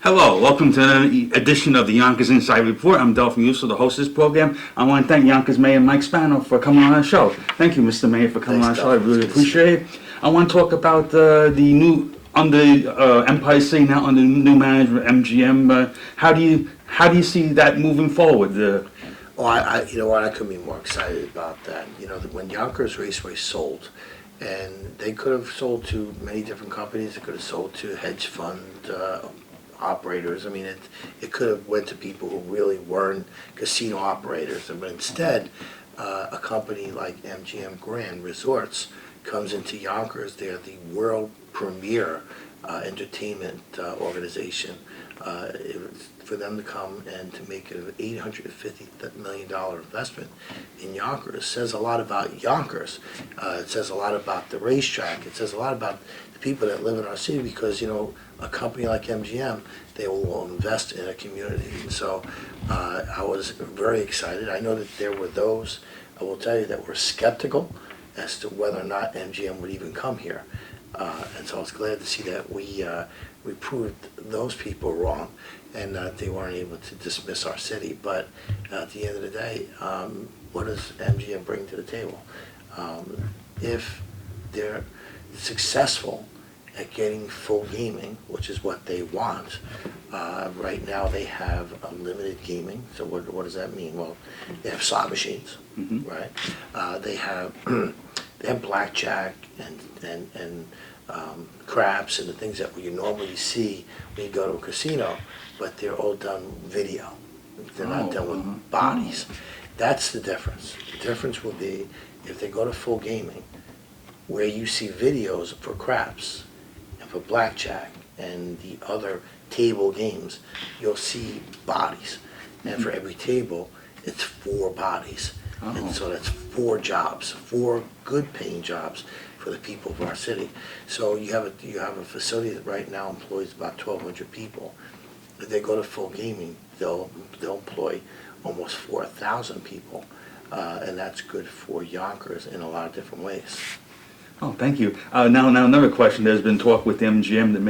Hello, welcome to another edition of the Yonkers Inside Report. I'm Delfim, the host of this program. I want to thank Yonkers Mayor Mike Spano for coming on our show. Thank you, Mr. Mayor, for coming on our show. I really appreciate it. I want to talk about the new under Empire City now under new management MGM. How do you see that moving forward? You know what? I couldn't be more excited about that. You know, when Yonkers Raceway sold, and they could have sold to many different companies. They could have sold to hedge fund operators. I mean, it could have went to people who really weren't casino operators. But instead, a company like MGM Grand Resorts comes into Yonkers. They're the world premier entertainment organization. For them to come and to make an $850 million investment in Yonkers says a lot about Yonkers. It says a lot about the racetrack. It says a lot about the people that live in our city because, you know, a company like MGM, they will invest in a community. And so I was very excited. I know that there were those, I will tell you, that were skeptical as to whether or not MGM would even come here. And so I was glad to see that we proved those people wrong and that they weren't able to dismiss our city. But at the end of the day, what does MGM bring to the table? If they're successful at getting full gaming, which is what they want, right now they have unlimited gaming. So what does that mean? Well, they have slot machines, right? They have blackjack and craps and the things that you normally see when you go to a casino, but they're all done video. They're not done with bodies. That's the difference. The difference will be if they go to full gaming, where you see videos for craps and for blackjack and the other table games, you'll see bodies. And for every table, it's 4 bodies. And so that's 4 jobs, 4 good paying jobs for the people of our city. So you have a facility that right now employs about 1,200 people. If they go to full gaming, they'll employ almost 4,000 people, and that's good for Yonkers in a lot of different ways. Oh, thank you. Now another question. There's been talk with MGM that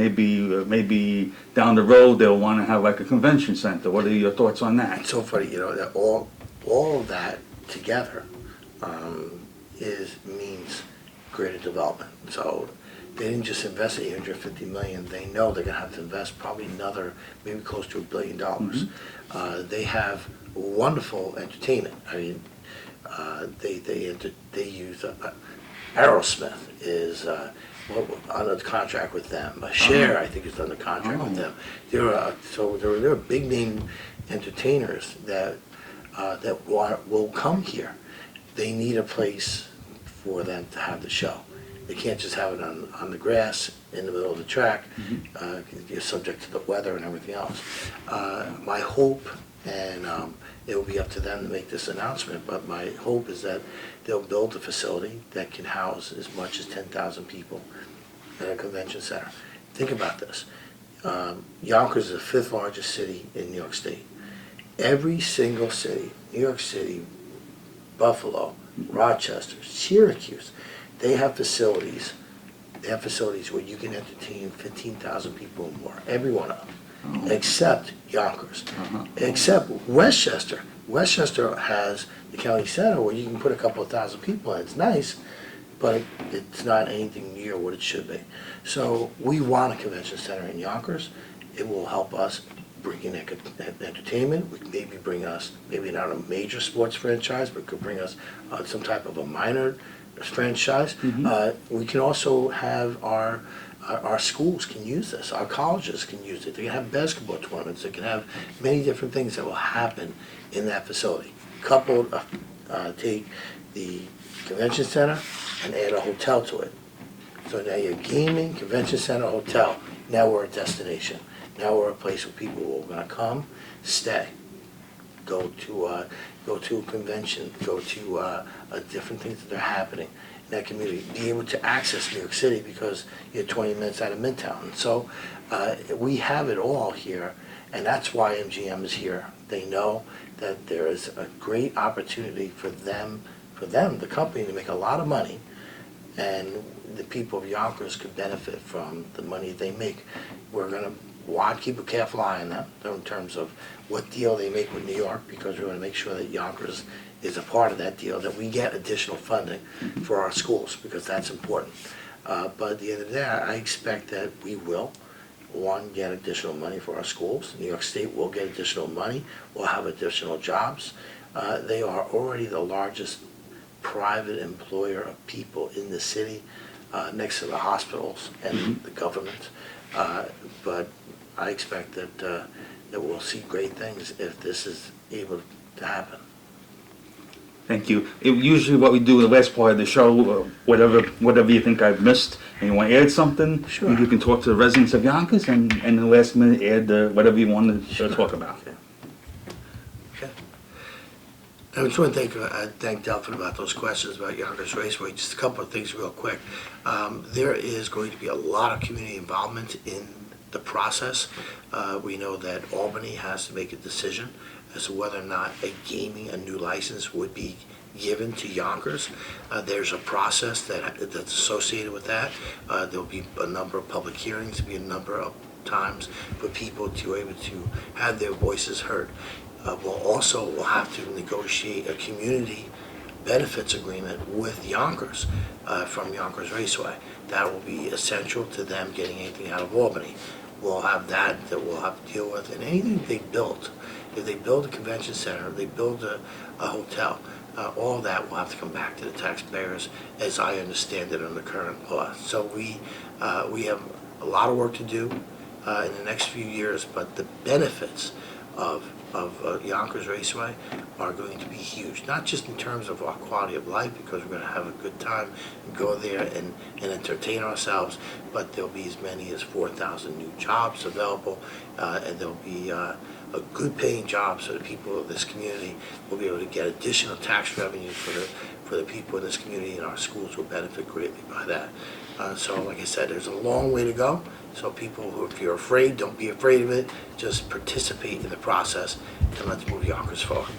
maybe down the road they'll want to have like a convention center. What are your thoughts on that? It's so funny, you know, that all of that together means greater development. So they didn't just invest $850 million. They know they're going to have to invest probably another, maybe close to $1 billion. They have wonderful entertainment. I mean, they use Aerosmith is under contract with them. Cher, I think, is under contract with them. There are big name entertainers that will come here. They need a place for them to have the show. They can't just have it on the grass in the middle of the track. You're subject to the weather and everything else. My hope, and it will be up to them to make this announcement, but my hope is that they'll build a facility that can house as much as 10,000 people at a convention center. Think about this. Yonkers is the 5th largest city in New York State. Every single city, New York City, Buffalo, Rochester, Syracuse, they have facilities. They have facilities where you can entertain 15,000 people or more. Every one of them, except Yonkers, except Westchester. Westchester has the county center where you can put a couple of thousand people in. It's nice, but it's not anything near what it should be. So we want a convention center in Yonkers. It will help us bring in entertainment. Would maybe bring us, maybe not a major sports franchise, but could bring us some type of a minor franchise. We can also have our schools can use this. Our colleges can use it. They can have basketball tournaments. They can have many different things that will happen in that facility. Coupled, take the convention center and add a hotel to it. So now you're gaming, convention center, hotel. Now we're a destination. Now we're a place where people are going to come, stay, go to a convention, go to different things that are happening in that community, be able to access New York City because you're 20 minutes out of Midtown. So we have it all here, and that's why MGM is here. They know that there is a great opportunity for them, the company, to make a lot of money, and the people of Yonkers could benefit from the money they make. We're want to keep a careful eye on them in terms of what deal they make with New York, because we want to make sure that Yonkers is a part of that deal, that we get additional funding for our schools, because that's important. But at the end of the day, I expect that we will, one, get additional money for our schools. New York State will get additional money. We'll have additional jobs. They are already the largest private employer of people in the city, next to the hospitals and the government. But I expect that we'll see great things if this is able to happen. Thank you. Usually what we do in the last part of the show, whatever you think I've missed, and you want to add something, Sure. you can talk to the residents of Yonkers, and in the last minute add whatever you want to talk about. Okay. I just want to thank Delfim about those questions about Yonkers Raceway. Just a couple of things real quick. There is going to be a lot of community involvement in the process. We know that Albany has to make a decision as to whether or not a new license would be given to Yonkers. There's a process that's associated with that. There'll be a number of public hearings, there'll be a number of times for people to be able to have their voices heard. We'll have to negotiate a community benefits agreement with Yonkers from Yonkers Raceway. That will be essential to them getting anything out of Albany. We'll have that we'll have to deal with, and anything they build. If they build a convention center, if they build a hotel, all that will have to come back to the taxpayers, as I understand it under current law. So we have a lot of work to do in the next few years, but the benefits of Yonkers Raceway are going to be huge, not just in terms of our quality of life, because we're going to have a good time and go there and entertain ourselves, but there'll be as many as 4,000 new jobs available, and there'll be a good paying job, so the people of this community will be able to get additional tax revenue for the people in this community, and our schools will benefit greatly by that. So like I said, there's a long way to go. So people, if you're afraid, don't be afraid of it. Just participate in the process, and let's move Yonkers forward.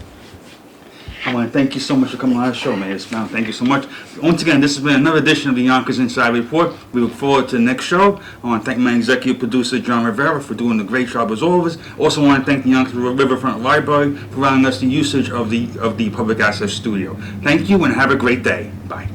I want to thank you so much for coming on the show, Mayor Spano. Thank you so much. Once again, this has been another edition of the Yonkers Inside Report. We look forward to the next show. I want to thank my executive producer, John Rivera, for doing a great job as always. Also want to thank the Yonkers Riverfront Library for allowing us the usage of the public access studio. Thank you and have a great day. Bye.